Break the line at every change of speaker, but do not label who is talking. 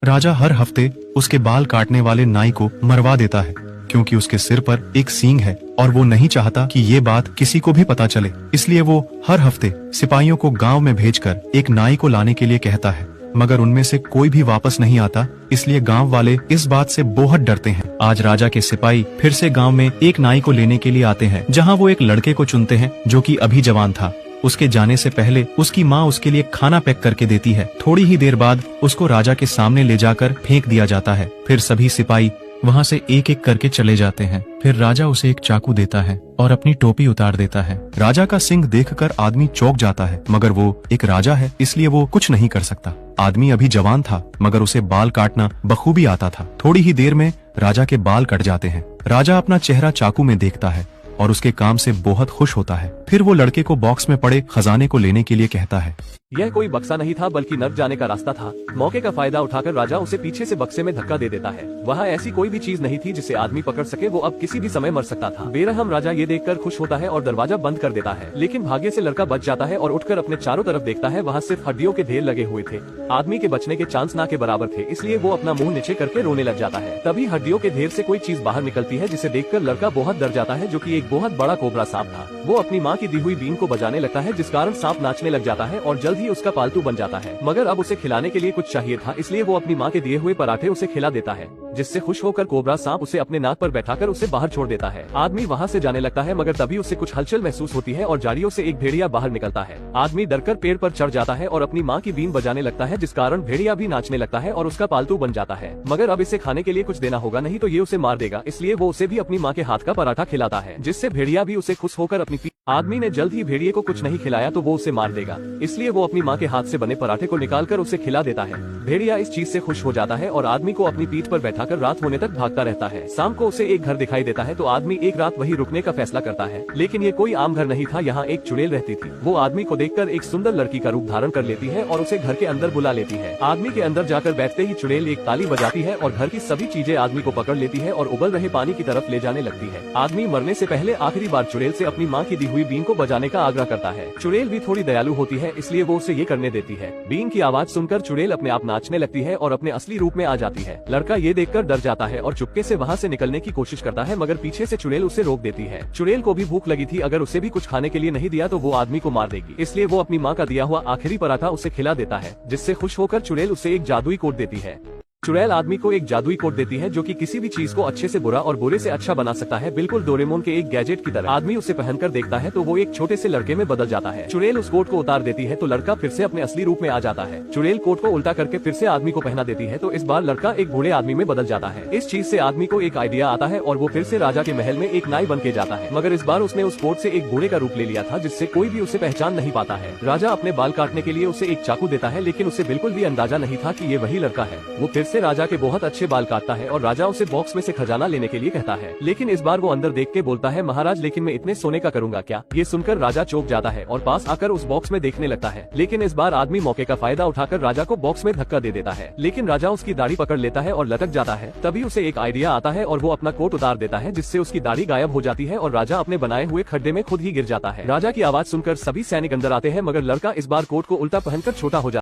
राजा हर हफ्ते उसके बाल काटने वाले नाई को मरवा देता है क्योंकि उसके सिर पर एक सींग है और वो नहीं चाहता कि ये बात किसी को भी पता चले। इसलिए वो हर हफ्ते सिपाहियों को गांव में भेजकर एक नाई को लाने के लिए कहता है, मगर उनमें से कोई भी वापस नहीं आता। इसलिए गांव वाले इस बात से बहुत डरते हैं। आज राजा के सिपाही फिर से गांव में एक नाई को लेने के लिए आते हैं, जहां वो एक लड़के को चुनते हैं जो कि अभी जवान था। उसके जाने से पहले उसकी माँ उसके लिए खाना पैक करके देती है। थोड़ी ही देर बाद उसको राजा के सामने ले जाकर फेंक दिया जाता है। फिर सभी सिपाही वहाँ से एक एक करके चले जाते हैं। फिर राजा उसे एक चाकू देता है और अपनी टोपी उतार देता है। राजा का सिंह देखकर आदमी चौंक जाता है, मगर वो एक राजा है इसलिए वो कुछ नहीं कर सकता। आदमी अभी जवान था मगर उसे बाल काटना बखूबी आता था। थोड़ी ही देर में राजा के बाल कट जाते हैं। राजा अपना चेहरा चाकू में देखता है और उसके काम से बहुत खुश होता है। फिर वो लड़के को बॉक्स में पड़े खजाने को लेने के लिए कहता है।
यह कोई बक्सा नहीं था बल्कि नर्क जाने का रास्ता था। मौके का फायदा उठाकर राजा उसे पीछे से बक्से में धक्का दे देता है। वहाँ ऐसी कोई भी चीज नहीं थी जिसे आदमी पकड़ सके। वो अब किसी भी समय मर सकता था। बेरहम राजा ये देखकर खुश होता है और दरवाजा बंद कर देता है, लेकिन भाग्य से लड़का बच जाता है और उठकर अपने चारों तरफ देखता है। वहाँ सिर्फ हड्डियों के ढेर लगे हुए थे। आदमी के बचने के चांस ना के बराबर थे, इसलिए वो अपना मुंह नीचे करके रोने लग जाता है। तभी हड्डियों के ढेर से कोई चीज बाहर निकलती है, जिसे देखकर लड़का बहुत डर जाता है, जो कि एक बहुत बड़ा कोबरा सांप था। वो अपनी माँ की दी हुई बीन को बजाने लगता है, जिस कारण सांप नाचने लग जाता है और जल्द ही उसका पालतू बन जाता है। मगर अब उसे खिलाने के लिए कुछ चाहिए था, इसलिए वो अपनी माँ के दिए हुए पराठे उसे खिला देता है, जिससे खुश होकर कोबरा सांप उसे अपने नाक पर बैठाकर उसे बाहर छोड़ देता है। आदमी वहाँ से जाने लगता है, मगर तभी उसे कुछ हलचल महसूस होती है और झाड़ियों से एक भेड़िया बाहर निकलता है। आदमी डरकर पेड़ पर चढ़ जाता है और अपनी माँ की बीन बजाने लगता है, जिस कारण भेड़िया भी नाचने लगता है और उसका पालतू बन जाता है। मगर अब इसे खाने के लिए कुछ देना होगा, नहीं तो ये उसे मार देगा। इसलिए वो उसे भी अपनी माँ के हाथ का पराठा खिलाता है, जिससे भेड़िया भी उसे खुश होकर अपनी आदमी ने जल्द ही भेड़िए को कुछ नहीं खिलाया तो वो उसे मार देगा, इसलिए वो अपनी माँ के हाथ से बने पराठे को निकालकर उसे खिला देता है। भेड़िया इस चीज से खुश हो जाता है और आदमी को अपनी पीठ पर बैठाकर रात होने तक भागता रहता है। शाम को उसे एक घर दिखाई देता है तो आदमी एक रात वहीं रुकने का फैसला करता है, लेकिन ये कोई आम घर नहीं था। यहाँ एक चुड़ैल रहती थी। वो आदमी को देखकर एक सुंदर लड़की का रूप धारण कर लेती है और उसे घर के अंदर बुला लेती है। आदमी के अंदर जाकर बैठते ही चुड़ैल एक ताली बजाती है और घर की सभी चीजें आदमी को पकड़ लेती है और उबल रहे पानी की तरफ ले जाने लगती है। आदमी मरने से पहले आखिरी बार चुड़ैल से अपनी माँ की दी हुई बीन को बजाने का आग्रह करता है। चुड़ैल भी थोड़ी दयालु होती है, इसलिए वो उसे ये करने देती है। बीन की आवाज सुनकर चुड़ैल अपने आप नाचने लगती है और अपने असली रूप में आ जाती है। लड़का ये देखकर डर जाता है और चुपके से वहाँ से निकलने की कोशिश करता है, मगर पीछे से चुड़ैल उसे रोक देती है। चुड़ैल को भी भूख लगी थी, अगर उसे भी कुछ खाने के लिए नहीं दिया तो वो आदमी को मार देगी, इसलिए वो अपनी माँ का दिया हुआ आखिरी पराठा उसे खिला देता है, जिससे खुश होकर चुड़ैल उसे एक जादुई कोट देती है। चुड़ैल आदमी को एक जादुई कोट देती है जो कि किसी भी चीज को अच्छे से बुरा और बुरे से अच्छा बना सकता है, बिल्कुल डोरेमोन के एक गैजेट की तरह। आदमी उसे पहनकर देखता है तो वो एक छोटे से लड़के में बदल जाता है। चुड़ैल उस कोट को उतार देती है तो लड़का फिर से अपने असली रूप में आ जाता है। चुड़ैल कोट को उल्टा करके फिर से आदमी को पहना देती है तो इस बार लड़का एक बूढ़े आदमी में बदल जाता है। इस चीज से आदमी को एक आइडिया आता है और वो फिर से राजा के महल में एक नाई बन के जाता है, मगर इस बार उसने उस कोट से एक बूढ़े का रूप ले लिया था, जिससे कोई भी उसे पहचान नहीं पाता है। राजा अपने बाल काटने के लिए उसे एक चाकू देता है, लेकिन उसे बिल्कुल भी अंदाजा नहीं था कि ये वही लड़का है। वो फिर से राजा के बहुत अच्छे बाल काटता है और राजा उसे बॉक्स में से खजाना लेने के लिए कहता है, लेकिन इस बार वो अंदर देख के बोलता है, महाराज लेकिन मैं इतने सोने का करूंगा क्या? ये सुनकर राजा चौंक जाता है और पास आकर उस बॉक्स में देखने लगता है, लेकिन इस बार आदमी मौके का फायदा उठाकर राजा को बॉक्स में धक्का दे देता है, लेकिन राजा उसकी दाढ़ी पकड़ लेता है और लटक जाता है। तभी उसे एक आइडिया आता है और वो अपना कोट उतार देता है, जिससे उसकी दाढ़ी गायब हो जाती है और राजा अपने बनाए हुए खड्डे में खुद ही गिर जाता है। राजा की आवाज सुनकर सभी सैनिक अंदर आते हैं, मगर लड़का इस बार कोट को उल्टा पहनकर छोटा हो जाता है।